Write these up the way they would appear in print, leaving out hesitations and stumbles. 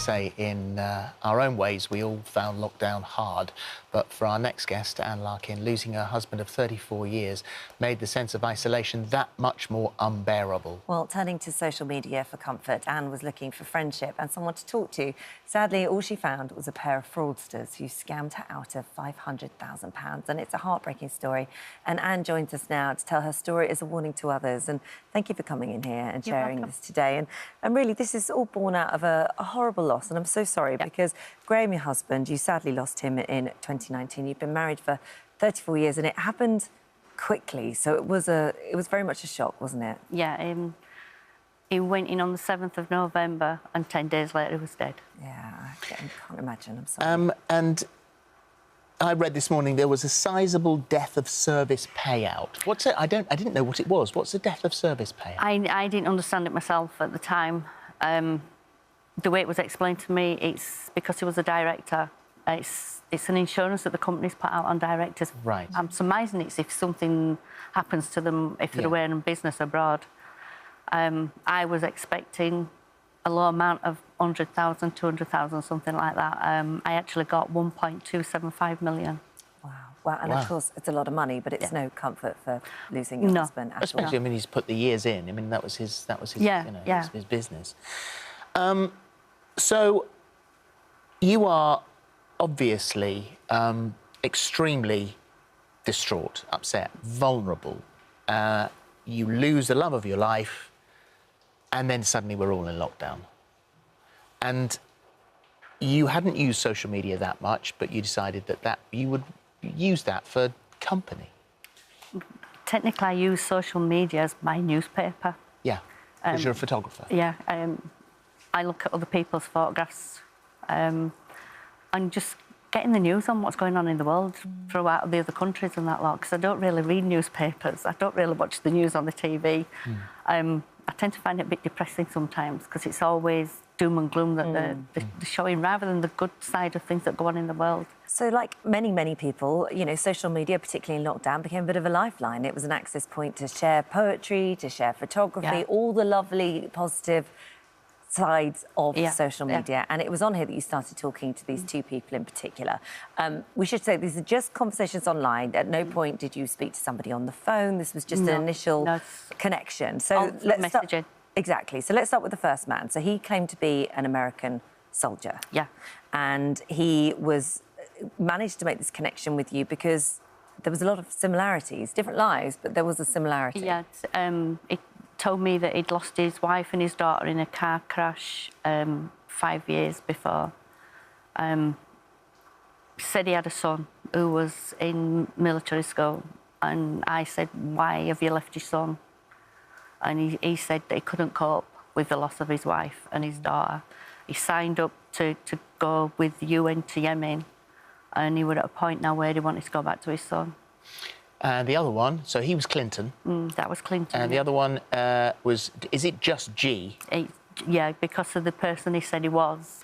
say, in our own ways, we all found lockdown hard. But for our next guest, Anne Larkin, losing her husband of 34 years made the sense of isolation that much more unbearable. Well, turning to social media for comfort, Anne was looking for friendship and someone to talk to. Sadly, all she found was a pair of fraudsters who scammed her out of £500,000. And it's a heartbreaking story. And Anne joins us now to tell her story as a warning to others. And thank you for coming in here and sharing this today. And really, this is all born out of a horrible loss. And I'm so sorry because Graham, your husband, you sadly lost him in 2019. You've been married for 34 years and it happened quickly. So it was very much a shock, wasn't it? Yeah, he went in on the 7th of November and 10 days later he was dead. Yeah, I can't imagine. I'm sorry. And I read this morning there was a sizable death of service payout. What's it? I didn't know what it was. What's the death of service payout? I didn't understand it myself at the time. The way it was explained to me, it's because he was a director. It's an insurance that the company's put out on directors. Right. I'm surmising it's if something happens to them if they're away in business abroad. I was expecting a low amount of 100,000, 200,000, something like that. I actually got 1.275 million. Wow. Well, and of course, it's a lot of money, but it's no comfort for losing your husband at all. Especially, I mean, he's put the years in. I mean, that was his his business. So you are obviously extremely distraught, upset, vulnerable. You lose the love of your life, and then suddenly we're all in lockdown. And you hadn't used social media that much, but you decided that you would use that for company. Technically, I use social media as my newspaper. Yeah, because you're a photographer. Yeah, I look at other people's photographs and just getting the news on what's going on in the world throughout the other countries and that lot, because I don't really read newspapers. I don't really watch the news on the TV. I tend to find it a bit depressing sometimes because it's always doom and gloom that they're showing rather than the good side of things that go on in the world. So, like many people, you know, social media, particularly in lockdown, became a bit of a lifeline. It was an access point to share poetry, to share photography, all the lovely, positive sides of social media. And it was on here that you started talking to these two people in particular. We should say these are just conversations online. At no point did you speak to somebody on the phone. This was just an initial connection. So let's start. Exactly. So let's start with the first man. So he claimed to be an American soldier. Yeah. And he managed to make this connection with you because there was a lot of similarities, different lives, but there was a similarity. Yeah. It told me that he'd lost his wife and his daughter in a car crash 5 years before. Said he had a son who was in military school, and I said, why have you left your son? And he said that he couldn't cope with the loss of his wife and his daughter. He signed up to go with the UN to Yemen, and he was at a point now where he wanted to go back to his son. And the other one, so he was Clinton. That was Clinton. And the other one was, is it just G? Yeah, because of the person he said he was.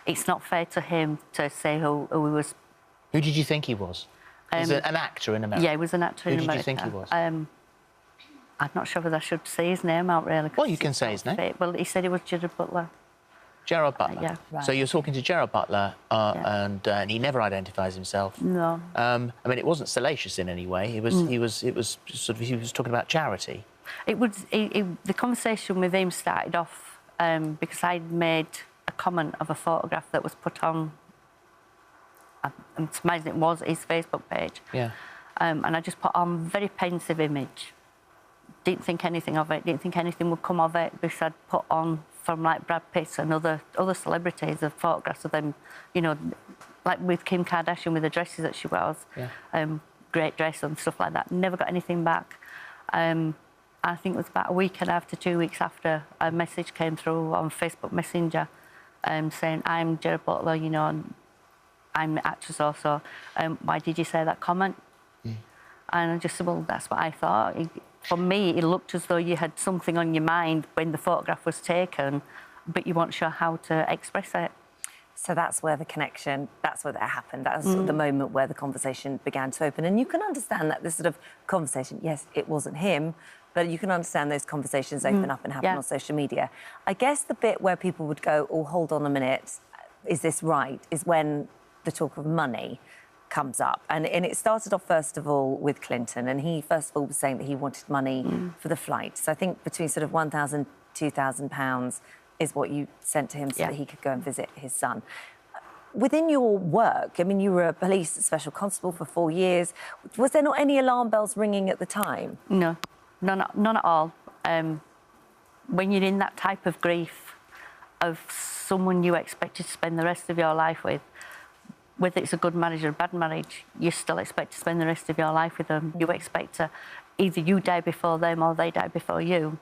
It's not fair to him to say who he was. Who did you think he was? He was an actor in America? Yeah, he was an actor in America. Who did you think he was? I'm not sure whether I should say his name out, really. Well, you can say his name. Well, he said he was Gerard Butler. Gerard Butler. Yeah. Right. So you're talking to Gerard Butler, and he never identifies himself. No. I mean, it wasn't salacious in any way. He was talking about charity. The conversation with him started off because I'd made a comment of a photograph that was put on. I'm surmising it was his Facebook page. Yeah. And I just put on a very pensive image. Didn't think anything of it. Didn't think anything would come of it because I'd put on from like Brad Pitt and other celebrities of photographs of them, you know, like with Kim Kardashian with the dresses that she wears, great dress and stuff like that. Never got anything back. I think it was about a week and a half to 2 weeks after a message came through on Facebook Messenger saying, I'm Gerard Butler, you know, and I'm an actress also. Why did you say that comment? And I just said, well, that's what I thought. For me, it looked as though you had something on your mind when the photograph was taken, but you weren't sure how to express it. So that's where the connection, that's where that happened. That was the moment where the conversation began to open. And you can understand that this sort of conversation, yes, it wasn't him, But you can understand those conversations open up and happen on social media. I guess the bit where people would go, oh, hold on a minute, is this right, is when the talk of money comes up. And it started off, first of all, with Clinton. And he, first of all, was saying that he wanted money for the flight. So I think between sort of £1,000, £2,000 is what you sent to him so that he could go and visit his son. Within your work, I mean, you were a police special constable for 4 years. Was there not any alarm bells ringing at the time? No, none at all. When you're in that type of grief of someone you expected to spend the rest of your life with, whether it's a good marriage or a bad marriage, you still expect to spend the rest of your life with them. You expect to either you die before them or they die before you,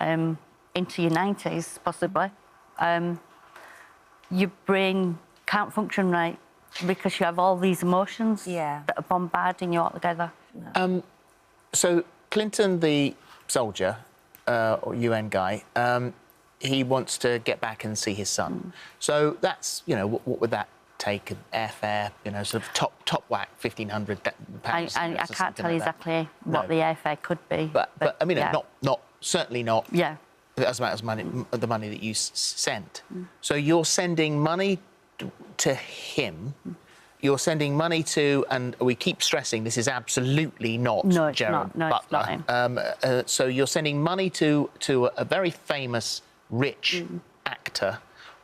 into your 90s, possibly. Your brain can't function right because you have all these emotions that are bombarding you all together. So Clinton, the soldier, or UN guy, he wants to get back and see his son. So that's, you know, what would that take? Airfare, you know, sort of top whack, £1,500. I can't tell you exactly what the airfare could be. But I mean, certainly not. Yeah. As much as the money that you sent. So you're sending money to him. You're sending money to, and we keep stressing this is absolutely not Gerard Butler. It's not. So you're sending money to a very famous rich actor.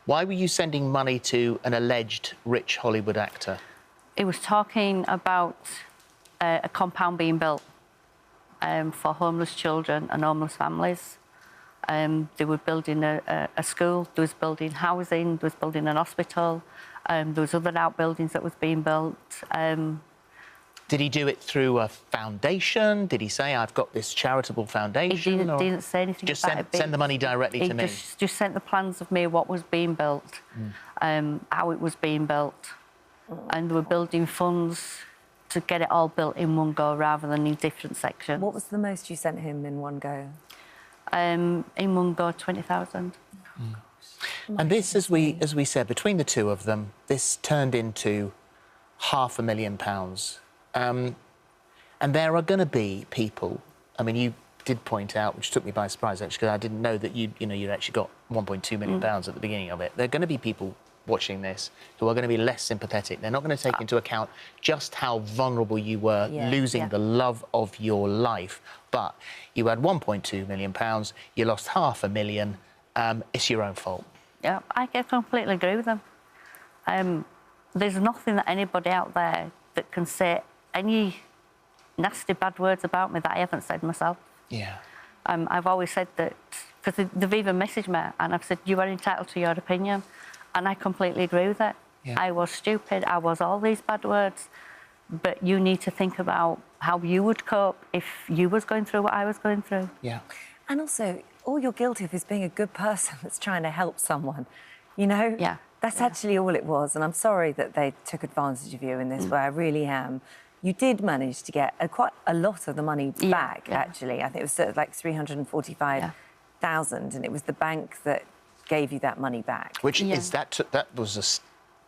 Why were you sending money to an alleged rich Hollywood actor? It was talking about a compound being built for homeless children and homeless families. They were building a school, there was building housing, there was building an hospital, there was other outbuildings that was being built. Did he do it through a foundation? Did he say, I've got this charitable foundation? He didn't say anything just about it. Send the money directly to me? He just sent the plans of me, what was being built, how it was being built. And they were building funds to get it all built in one go rather than in different sections. What was the most you sent him in one go? In one go, 20,000. And this, as we said, between the two of them, this turned into £500,000. And there are going to be people. I mean, you did point out, which took me by surprise actually, because I didn't know that you'd actually got £1.2 million at the beginning of it. There are going to be people watching this who are going to be less sympathetic. They're not going to take into account just how vulnerable you were, losing the love of your life. But you had £1.2 million, you lost £500,000. It's your own fault. Yeah, I completely agree with them. There's nothing that anybody out there that can say any nasty bad words about me that I haven't said myself. Yeah. I've always said that, because they've even messaged me and I've said, you are entitled to your opinion. And I completely agree with it. Yeah. I was stupid, I was all these bad words, but you need to think about how you would cope if you was going through what I was going through. Yeah. And also, all you're guilty of is being a good person that's trying to help someone, you know? Yeah. That's actually all it was. And I'm sorry that they took advantage of you in this way, I really am. You did manage to get quite a lot of the money back, actually. I think it was sort of like 345,000, and it was the bank that gave you that money back. Which is, that was a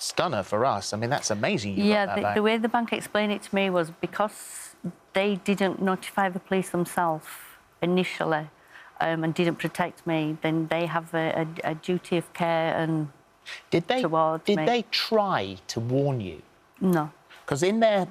stunner for us. I mean, that's amazing you got that back. The way the bank explained it to me was because they didn't notify the police themselves initially and didn't protect me, then they have a duty of care and towards me. Did they try to warn you? No. Because in the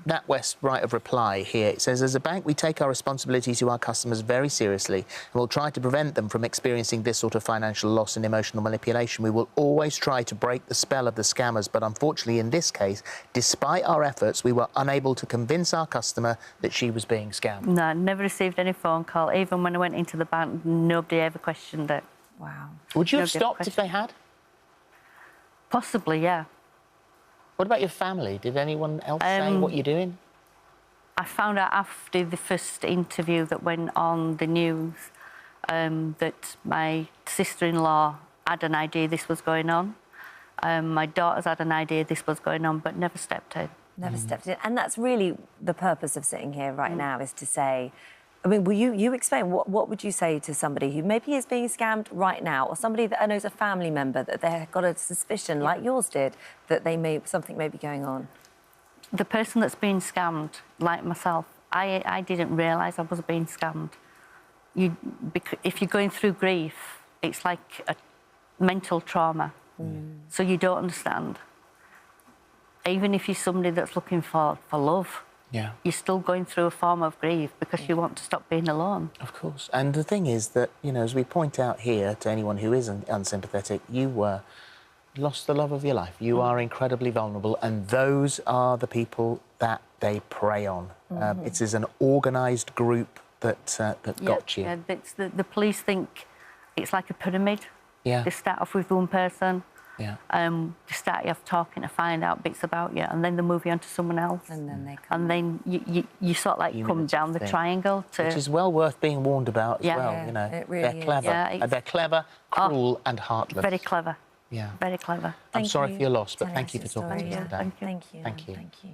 NatWest right of reply here, it says, as a bank, we take our responsibility to our customers very seriously and will try to prevent them from experiencing this sort of financial loss and emotional manipulation. We will always try to break the spell of the scammers, but unfortunately, in this case, despite our efforts, we were unable to convince our customer that she was being scammed. No, I never received any phone call. Even when I went into the bank, nobody ever questioned it. Wow. Would you have stopped if they had? Possibly, yeah. What about your family? Did anyone else say what you're doing? I found out after the first interview that went on the news that my sister-in-law had an idea this was going on. My daughters had an idea this was going on, but never stepped in. Never stepped in. And that's really the purpose of sitting here right now, is to say, I mean, will you explain, what would you say to somebody who maybe is being scammed right now, or somebody that knows a family member that they've got a suspicion, like yours did, that something may be going on? The person that's being scammed, like myself, I didn't realise I was being scammed if you're going through grief, it's like a mental trauma. So you don't understand. Even if you're somebody that's looking for love, you're still going through a form of grief because you want to stop being alone. Of course. And the thing is that, you know, as we point out here to anyone who isn't unsympathetic, you lost the love of your life. You are incredibly vulnerable, and those are the people that they prey on. It is an organised group that got you. Yeah, the police think it's like a pyramid. Yeah. They start off with one person. Yeah. They start you off talking to find out bits about you, and then they move you on to someone else. And then they come. And then you sort of like come down the triangle to... Which is well worth being warned about as well, Yeah, you know. it really they're clever. Yeah, They're clever, cruel and heartless. Very clever. Yeah. Very clever. I'm sorry for your loss, but thank you for Tell us talking your to us story. today. Thank you. Thank you. Thank you.